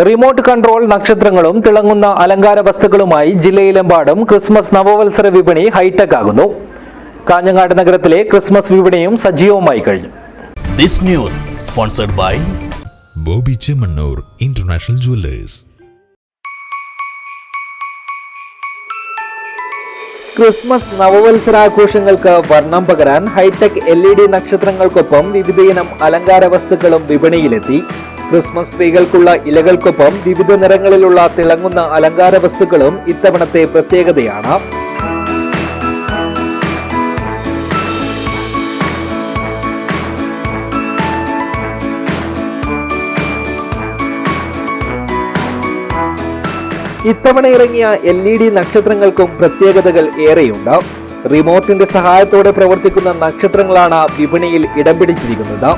Remote control നക്ഷത്രങ്ങളും തിളങ്ങുന്ന അലങ്കാര വസ്തുക്കളുമായി ജില്ലയിലെമ്പാടും ക്രിസ്മസ് നവവത്സര വിപണി ഹൈടെക് ആകുന്നു. കാഞ്ഞങ്ങാട് നഗരത്തിലെ ക്രിസ്മസ് വിപണിയും സജീവമായി കഴിഞ്ഞു. This news sponsored by Bobby Chemanur International Jewelers. Christmas നവവത്സരാഘോഷങ്ങൾക്ക് വർണ്ണം പകരാൻ ഹൈടെക് LED നക്ഷത്രങ്ങൾക്കൊപ്പം വിവിധയിനം അലങ്കാര വസ്തുക്കളും വിപണിയിലെത്തി. ക്രിസ്മസ് ട്രീകൾക്കുള്ള ഇലകൾക്കൊപ്പം വിവിധ നിറങ്ങളിലുള്ള തിളങ്ങുന്ന അലങ്കാര വസ്തുക്കളും ഇത്തവണത്തെ പ്രത്യേകതയാണ്. ഇത്തവണ ഇറങ്ങിയ LED നക്ഷത്രങ്ങൾക്കും പ്രത്യേകതകൾ ഏറെയുണ്ട്. റിമോട്ടിന്റെ സഹായത്തോടെ പ്രവർത്തിക്കുന്ന നക്ഷത്രങ്ങളാണ് വിപണിയിൽ ഇടം പിടിച്ചിരിക്കുന്നത്.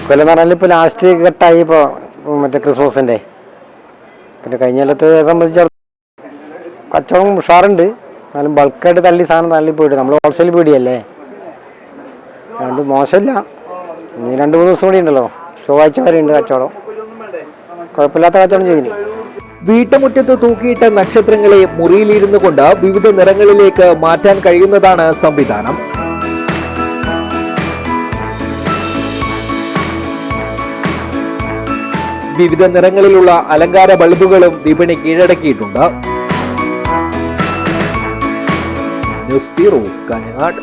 കൊല്ലം പറഞ്ഞാൽ ഇപ്പോൾ ലാസ്റ്റ് ഘട്ടമായി ഇപ്പോൾ മറ്റേ ക്രിസ്മസിൻ്റെ. പിന്നെ കഴിഞ്ഞ കൊല്ലത്തെ സംബന്ധിച്ചിടത്തോളം കച്ചവടം ഉഷാറുണ്ട്. എന്നാലും ബൾക്കായിട്ട് തള്ളി സാധനം തള്ളി പോയിട്ട് നമ്മൾ ഹോൾസെയിൽ പീടിയല്ലേ, അതുകൊണ്ട് മോശമില്ല. ഇനി 2-3 ദിവസം കൂടി ഉണ്ടല്ലോ, ചൊവ്വാഴ്ച വരെ ഉണ്ട് കച്ചവടം. കുഴപ്പമില്ലാത്ത കച്ചവടം ചെയ്യുന്നു. വീട്ടുമുറ്റത്ത് തൂക്കിയിട്ട നക്ഷത്രങ്ങളെ മുറിയിലിരുന്നു കൊണ്ട് വിവിധ നിറങ്ങളിലേക്ക് മാറ്റാൻ കഴിയുന്നതാണ് സംവിധാനം. വിവിധ നിറങ്ങളിലുള്ള അലങ്കാര ബൾബുകളും വിപണി കീഴടക്കിയിട്ടുണ്ട്. News bureau, Kanhangad.